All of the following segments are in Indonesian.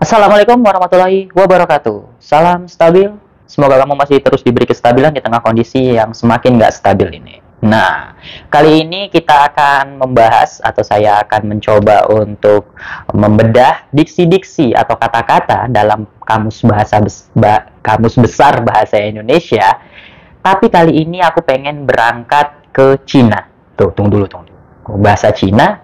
Assalamualaikum warahmatullahi wabarakatuh. Salam stabil. Semoga kamu masih terus diberi kestabilan di tengah kondisi yang semakin nggak stabil ini. Nah, kali ini kita akan membahas atau saya akan mencoba untuk membedah diksi-diksi atau kata-kata dalam kamus besar bahasa Indonesia. Tapi kali ini aku pengen berangkat ke Cina. Tuh, tunggu dulu, tunggu dulu. Bahasa Cina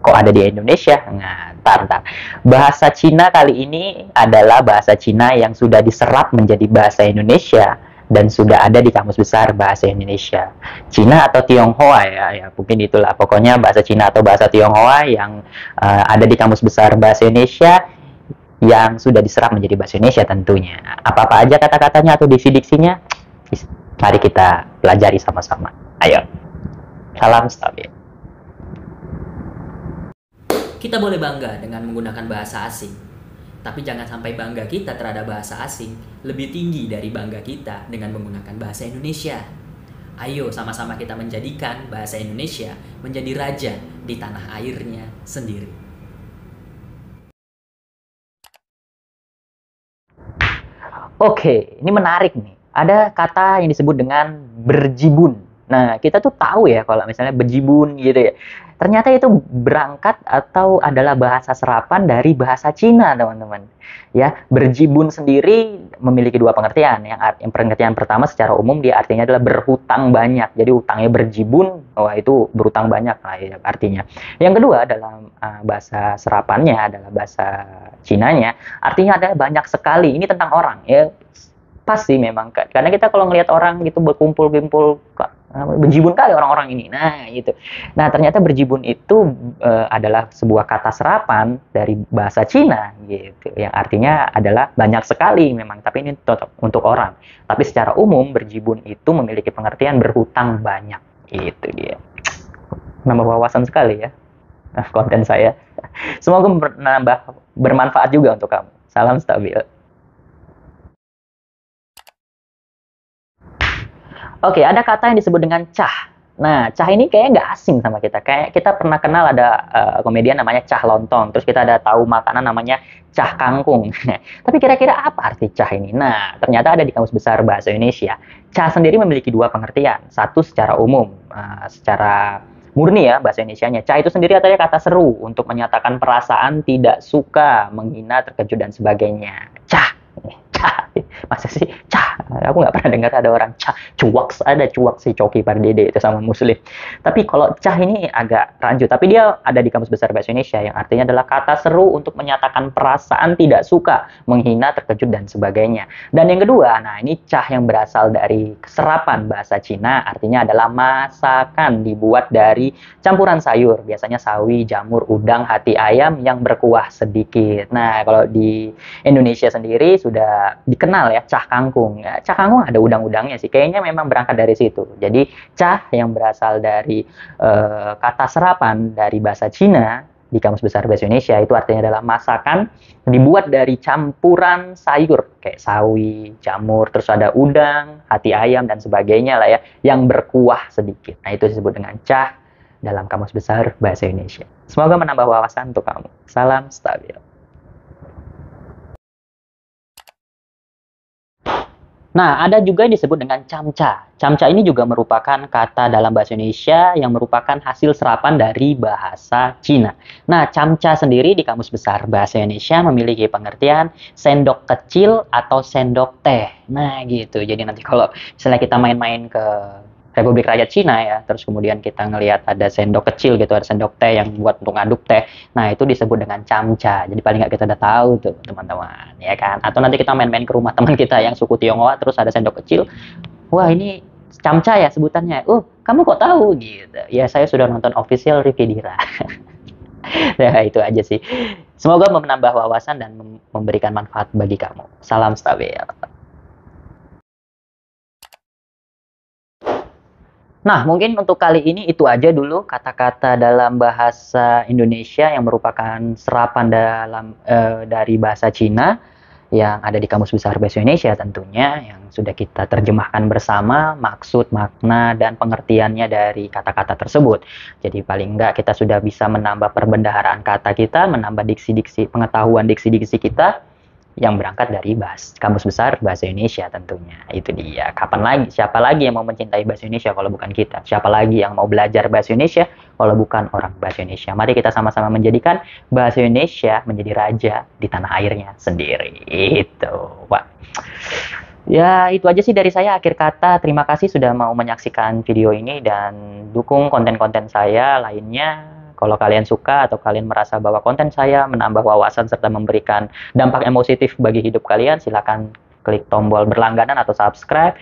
kok ada di Indonesia? Nah, ntar. Bahasa Cina kali ini adalah bahasa Cina yang sudah diserap menjadi bahasa Indonesia dan sudah ada di Kamus Besar Bahasa Indonesia. Cina atau Tionghoa ya mungkin itulah. Pokoknya bahasa Cina atau bahasa Tionghoa yang ada di Kamus Besar Bahasa Indonesia yang sudah diserap menjadi bahasa Indonesia tentunya. Apa-apa aja kata-katanya atau diksi-diksinya? Mari kita pelajari sama-sama. Ayo. Salam stabil. Kita boleh bangga dengan menggunakan bahasa asing, tapi jangan sampai bangga kita terhadap bahasa asing lebih tinggi dari bangga kita dengan menggunakan bahasa Indonesia. Ayo sama-sama kita menjadikan bahasa Indonesia menjadi raja di tanah airnya sendiri. Oke, ini menarik nih. Ada kata yang disebut dengan berjibun. Nah, kita tuh tahu ya kalau misalnya berjibun gitu ya. Ternyata itu berangkat atau adalah bahasa serapan dari bahasa Cina, teman-teman. Ya, berjibun sendiri memiliki dua pengertian. Yang pengertian pertama secara umum dia artinya adalah berhutang banyak. Jadi hutangnya berjibun, wah itu berhutang banyak lah ya, artinya. Yang kedua dalam bahasa serapannya adalah bahasa Cinanya, artinya ada banyak sekali. Ini tentang orang ya. Pasti memang karena kita kalau ngelihat orang gitu berkumpul-kumpul berjibun kali orang-orang ini. Nah, gitu. Nah, ternyata berjibun itu adalah sebuah kata serapan dari bahasa Cina gitu yang artinya adalah banyak sekali memang, tapi ini untuk orang. Tapi secara umum berjibun itu memiliki pengertian berhutang banyak. Itu dia. Nambah wawasan sekali ya konten saya. Semoga bermanfaat juga untuk kamu. Salam stabil. Oke, ada kata yang disebut dengan cah. Nah, cah ini kayaknya nggak asing sama kita. Kayak kita pernah kenal ada komedian namanya Cah Lontong. Terus kita ada tahu makanan namanya cah kangkung. Tapi kira-kira apa arti cah ini? Nah, ternyata ada di Kamus Besar Bahasa Indonesia. Cah sendiri memiliki dua pengertian. Satu secara umum, secara murni ya bahasa Indonesianya. Cah itu sendiri artinya kata seru untuk menyatakan perasaan tidak suka, menghina, terkejut dan sebagainya. Cah, cah, masa sih cah? Aku nggak pernah dengar ada orang cah. Cuak si Coki Pardede itu sama Muslim. Tapi kalau cah ini agak rancu. Tapi dia ada di Kamus Besar Bahasa Indonesia yang artinya adalah kata seru untuk menyatakan perasaan tidak suka, menghina, terkejut dan sebagainya. Dan yang kedua, nah ini cah yang berasal dari serapan bahasa Cina artinya adalah masakan dibuat dari campuran sayur, biasanya sawi, jamur, udang, hati ayam yang berkuah sedikit. Nah, kalau di Indonesia sendiri sudah dikenal ya cah kangkung. Ya, cah kangkung ada udang-udangnya sih. Kayaknya memang berangkat dari situ. Jadi cah yang berasal dari kata serapan dari bahasa Cina di Kamus Besar Bahasa Indonesia itu artinya adalah masakan dibuat dari campuran sayur kayak sawi, jamur, terus ada udang, hati ayam dan sebagainya lah ya yang berkuah sedikit. Nah, itu disebut dengan cah dalam Kamus Besar Bahasa Indonesia. Semoga menambah wawasan untuk kamu. Salam stabil. Nah, ada juga yang disebut dengan camca. Camca ini juga merupakan kata dalam bahasa Indonesia yang merupakan hasil serapan dari bahasa Cina. Nah, camca sendiri di Kamus Besar Bahasa Indonesia memiliki pengertian sendok kecil atau sendok teh. Nah, gitu. Jadi nanti kalau misalnya kita main-main ke Republik Rakyat Cina ya, terus kemudian kita ngelihat ada sendok kecil gitu, ada sendok teh yang buat untuk ngaduk teh. Nah, itu disebut dengan camca. Jadi paling nggak kita udah tahu tuh, teman-teman, ya kan? Atau nanti kita main-main ke rumah teman kita yang suku Tionghoa, terus ada sendok kecil. Wah, ini camca ya sebutannya. Kamu kok tahu gitu? Ya, saya sudah nonton official Ricky Dira. Nah, itu aja sih. Semoga menambah wawasan dan memberikan manfaat bagi kamu. Salam stabil. Nah, mungkin untuk kali ini itu aja dulu kata-kata dalam bahasa Indonesia yang merupakan serapan dari bahasa Cina yang ada di Kamus Besar Bahasa Indonesia tentunya, yang sudah kita terjemahkan bersama maksud, makna, dan pengertiannya dari kata-kata tersebut. Jadi paling enggak kita sudah bisa menambah perbendaharaan kata kita, menambah diksi-diksi, pengetahuan diksi-diksi kita yang berangkat dari Kamus Besar Bahasa Indonesia tentunya. Itu dia. Kapan lagi, siapa lagi yang mau mencintai bahasa Indonesia kalau bukan kita? Siapa lagi yang mau belajar bahasa Indonesia kalau bukan orang bahasa Indonesia? Mari kita sama-sama menjadikan bahasa Indonesia menjadi raja di tanah airnya sendiri. Itu, Pak. Ya, itu aja sih dari saya. Akhir kata, terima kasih sudah mau menyaksikan video ini dan dukung konten-konten saya lainnya. Kalau kalian suka atau kalian merasa bahwa konten saya menambah wawasan serta memberikan dampak yang positif bagi hidup kalian, silakan klik tombol berlangganan atau subscribe,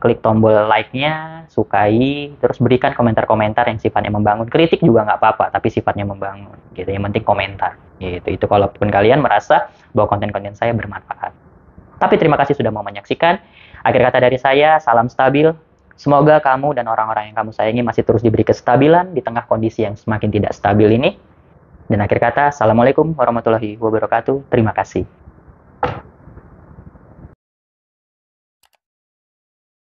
klik tombol like-nya, sukai, terus berikan komentar-komentar yang sifatnya membangun. Kritik juga nggak apa-apa, tapi sifatnya membangun. Gitu. Yang penting komentar. Gitu. Itu kalaupun kalian merasa bahwa konten-konten saya bermanfaat. Tapi terima kasih sudah mau menyaksikan. Akhir kata dari saya, salam stabil. Semoga kamu dan orang-orang yang kamu sayangi masih terus diberi kestabilan di tengah kondisi yang semakin tidak stabil ini. Dan akhir kata, Assalamualaikum warahmatullahi wabarakatuh. Terima kasih.